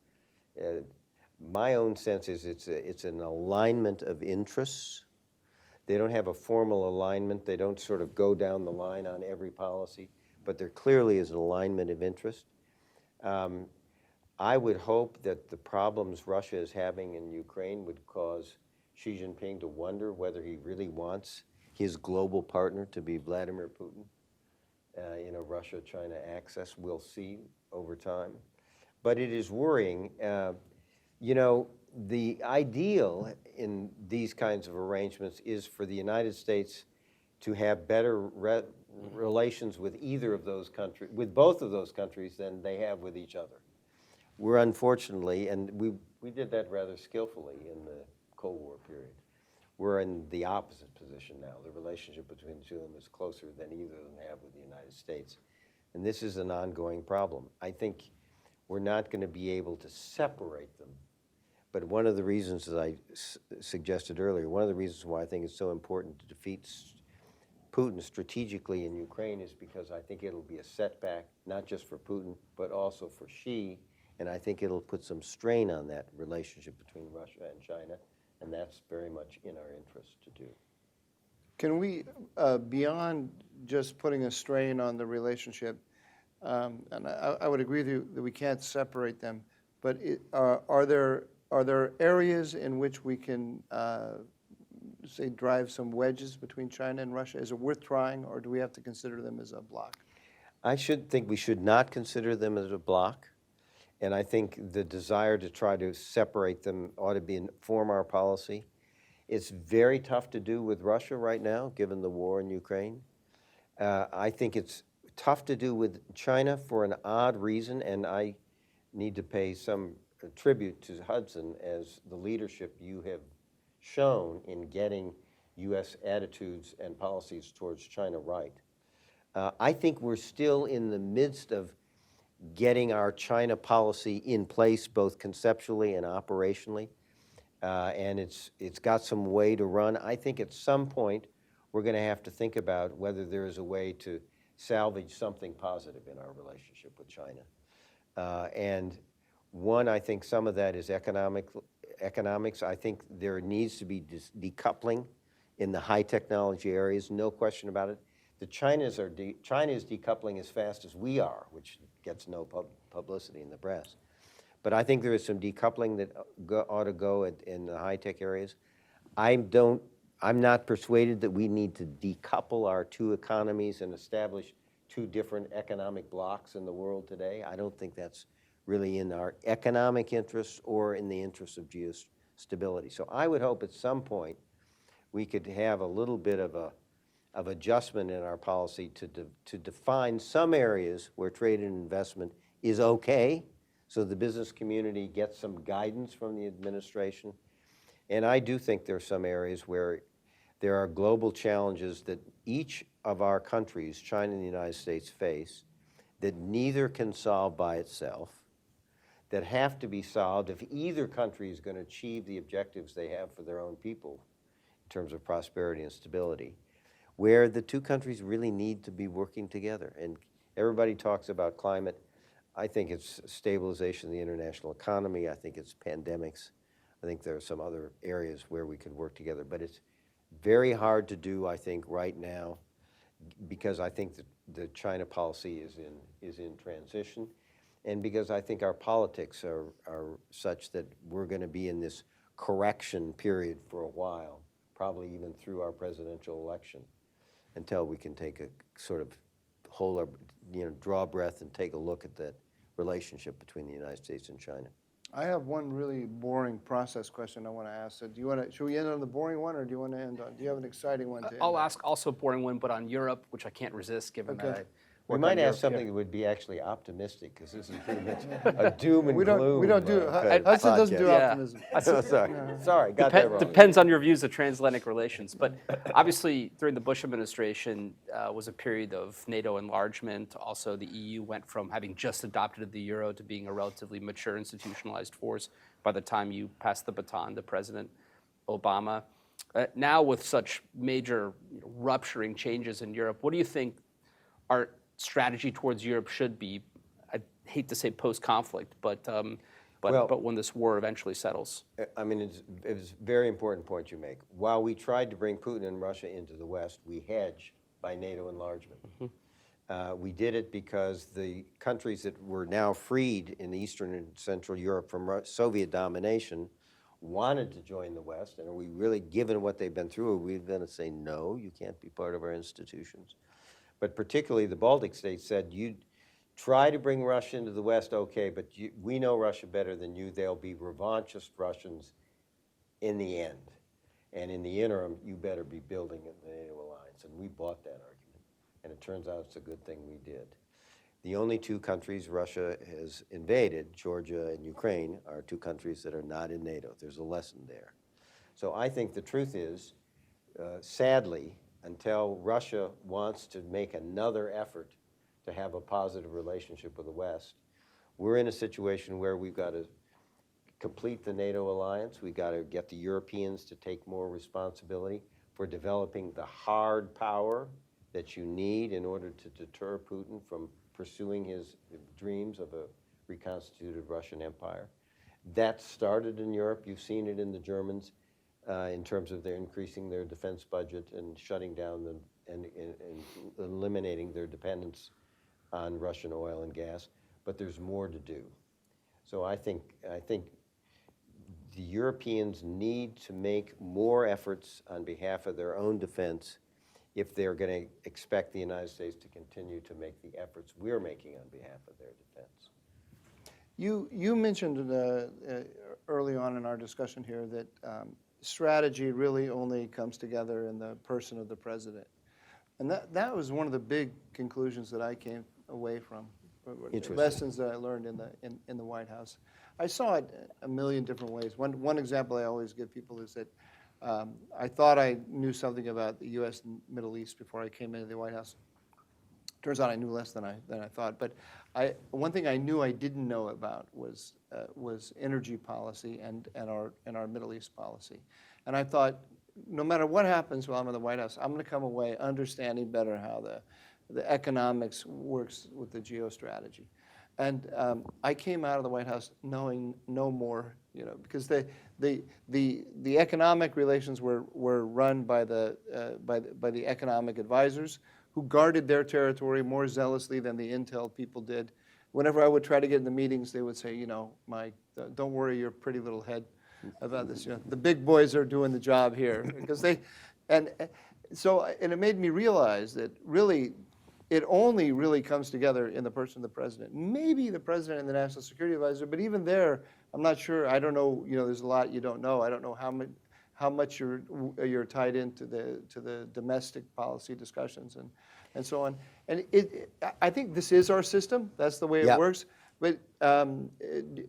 My own sense is it's an alignment of interests. They don't have a formal alignment. They don't sort of go down the line on every policy, but there clearly is an alignment of interest. I would hope that the problems Russia is having in Ukraine would cause Xi Jinping to wonder whether he really wants his global partner to be Vladimir Putin in a Russia-China axis. We'll see over time. But it is worrying. The ideal in these kinds of arrangements is for the United States to have better relations with either of those countries, with both of those countries, than they have with each other. We're unfortunately, and we did that rather skillfully in the Cold War period, we're in the opposite position now. The relationship between the two of them is closer than either of them have with the United States. And this is an ongoing problem. I think we're not going to be able to separate them. But one of the reasons, as I suggested earlier, one of the reasons why I think it's so important to defeat Putin strategically in Ukraine is because I think it'll be a setback, not just for Putin, but also for Xi. And I think it'll put some strain on that relationship between Russia and China. And that's very much in our interest to do. Can we, beyond just putting a strain on the relationship, and I would agree with you that we can't separate them, but are there areas in which we can, say, drive some wedges between China and Russia? Is it worth trying, or do we have to consider them as a bloc? I think we should not consider them as a bloc. And I think the desire to try to separate them ought to inform our policy. It's very tough to do with Russia right now, given the war in Ukraine. I think it's tough to do with China for an odd reason, and I need to pay some tribute to Hudson as the leadership you have shown in getting U.S. attitudes and policies towards China right. I think we're still in the midst of getting our China policy in place, both conceptually and operationally, and it's got some way to run. I think at some point we're going to have to think about whether there is a way to salvage something positive in our relationship with China. And one, I think some of that is economics. I think there needs to be decoupling in the high technology areas, no question about it. China is decoupling as fast as we are, which gets no publicity in the press. But I think there is some decoupling that ought to go in the high-tech areas. I'm not persuaded that we need to decouple our two economies and establish two different economic blocks in the world today. I don't think that's really in our economic interests or in the interests of geostability. So I would hope at some point we could have a little bit of adjustment in our policy to define some areas where trade and investment is okay, so the business community gets some guidance from the administration. And I do think there are some areas where there are global challenges that each of our countries, China and the United States, face that neither can solve by itself, that have to be solved if either country is going to achieve the objectives they have for their own people in terms of prosperity and stability, where the two countries really need to be working together. And everybody talks about climate. I think it's stabilization of the international economy. I think it's pandemics. I think there are some other areas where we could work together. But it's very hard to do, I think, right now, because I think that the China policy is in transition, and because I think our politics are such that we're going to be in this correction period for a while, probably even through our presidential election, until we can take a sort of draw a breath and take a look at that relationship between the United States and China. I have one really boring process question I want to ask. So should we end on the boring one, or do you have an exciting one to end I'll on? ask also a boring one, but on Europe, which I can't resist given that Okay. I We work might on ask Europe something here. that would be actually optimistic, because this is pretty much a doom and We gloom. don't do kind of Hudson doesn't do podcast. Yeah. optimism. Sorry, got that wrong. Depends on your views of transatlantic relations. But obviously, during the Bush administration was a period of NATO enlargement. Also, the EU went from having just adopted the euro to being a relatively mature institutionalized force by the time you passed the baton to President Obama. Now, with such major rupturing changes in Europe, what do you think our strategy towards Europe should be? I hate to say post-conflict, but when this war eventually settles. I mean, it's a very important point you make. While we tried to bring Putin and Russia into the West, we hedged by NATO enlargement. We did it because the countries that were now freed in Eastern and Central Europe from Soviet domination wanted to join the West, and are we really, given what they've been through, are we going to say, no, you can't be part of our institutions? But particularly the Baltic states said, you try to bring Russia into the West, okay, but we know Russia better than you. They'll be revanchist Russians in the end. And in the interim, you better be building the NATO alliance. And we bought that argument. And it turns out it's a good thing we did. The only two countries Russia has invaded, Georgia and Ukraine, are two countries that are not in NATO. There's a lesson there. So I think the truth is, sadly, until Russia wants to make another effort to have a positive relationship with the West, we're in a situation where we've got to complete the NATO alliance. We've got to get the Europeans to take more responsibility for developing the hard power that you need in order to deter Putin from pursuing his dreams of a reconstituted Russian empire. That started in Europe. You've seen it in the Germans in terms of their increasing their defense budget and shutting down them and eliminating their dependence on Russian oil and gas. But there's more to do. So I think the Europeans need to make more efforts on behalf of their own defense if they're going to expect the United States to continue to make the efforts we're making on behalf of their defense. You mentioned early on in our discussion here that strategy really only comes together in the person of the president. And that was one of the big conclusions that I came away from, lessons that I learned in the White House. I saw it a million different ways. One example I always give people is that I thought I knew something about the U.S. and Middle East before I came into the White House. Turns out I knew less than I thought. But one thing I knew I didn't know about was energy policy and our Middle East policy. And I thought, no matter what happens while I'm in the White House, I'm going to come away understanding better how the economics works with the geostrategy. And I came out of the White House knowing no more, because the economic relations were run by the economic advisors, who guarded their territory more zealously than the intel people did. whenever I would try to get in the meetings, they would say, Mike, don't worry your pretty little head about this. The big boys are doing the job here. Because and it made me realize that really, it only really comes together in the person of the president. Maybe the president and the national security advisor, but even there, I'm not sure. I don't know. There's a lot you don't know. I don't know how much you're tied into the domestic policy discussions and so on. And I think this is our system. That's the way it works. But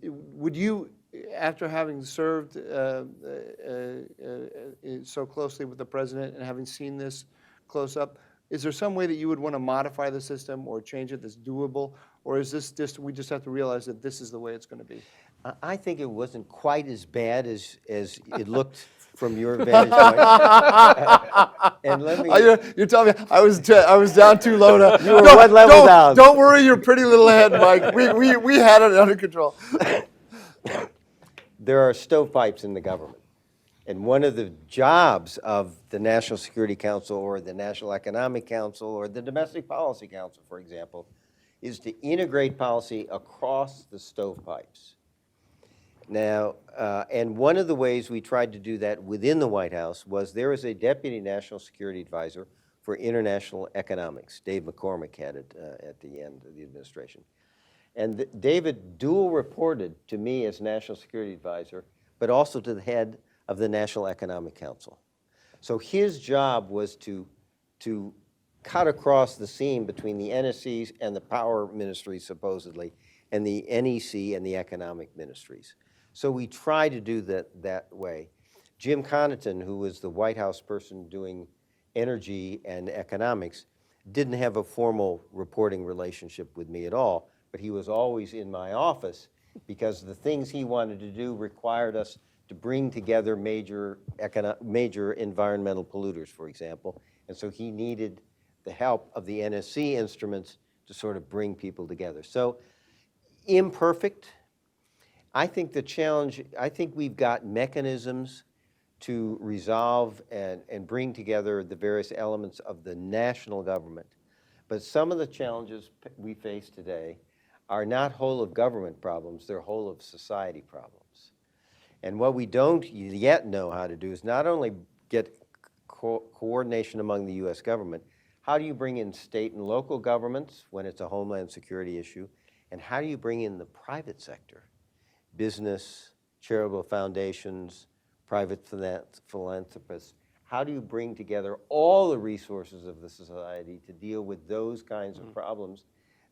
would you, after having served so closely with the president and having seen this close up, is there some way that you would want to modify the system or change it that's doable? Or is this just, we just have to realize that this is the way it's going to be? I think it wasn't quite as bad as it looked from your vantage point. And let me... You're telling me I was down too low to... You were one level down. Don't worry your pretty little head, Mike. We had it under control. There are stovepipes in the government. And one of the jobs of the National Security Council or the National Economic Council or the Domestic Policy Council, for example, is to integrate policy across the stovepipes. Now, and one of the ways we tried to do that within the White House was there is a Deputy National Security Advisor for International Economics. Dave McCormick had it at the end of the administration. And David dual reported to me as National Security Advisor, but also to the head of the National Economic Council. So his job was to cut across the seam between the NSCs and the power ministries, supposedly, and the NEC and the economic ministries. So we try to do that way. Jim Connaughton, who was the White House person doing energy and economics, didn't have a formal reporting relationship with me at all, but he was always in my office because the things he wanted to do required us to bring together major environmental polluters, for example. And so he needed the help of the NSC instruments to sort of bring people together. So imperfect. I think the challenge, I think we've got mechanisms to resolve and bring together the various elements of the national government. But some of the challenges we face today are not whole of government problems, they're whole of society problems. And what we don't yet know how to do is not only get coordination among the US government, how do you bring in state and local governments when it's a homeland security issue, and how do you bring in the private sector? Business, charitable foundations, private philanthropists. How do you bring together all the resources of the society to deal with those kinds of problems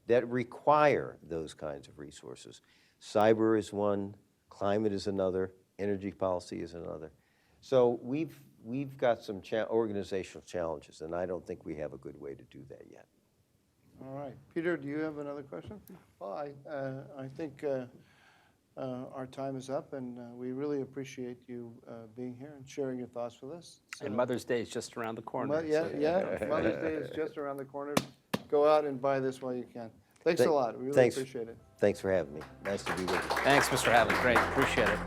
that require those kinds of resources? Cyber is one, climate is another, energy policy is another. So we've got some organizational challenges, and I don't think we have a good way to do that yet. All right. Peter, do you have another question? Well, I think our time is up, and we really appreciate you being here and sharing your thoughts with us. And Mother's Day is just around the corner. Mother's Day is just around the corner. Go out and buy this while you can. Thanks a lot. We really appreciate it. Thanks for having me. Nice to be with you. Thanks, Mr. Hadley. Great. Appreciate it.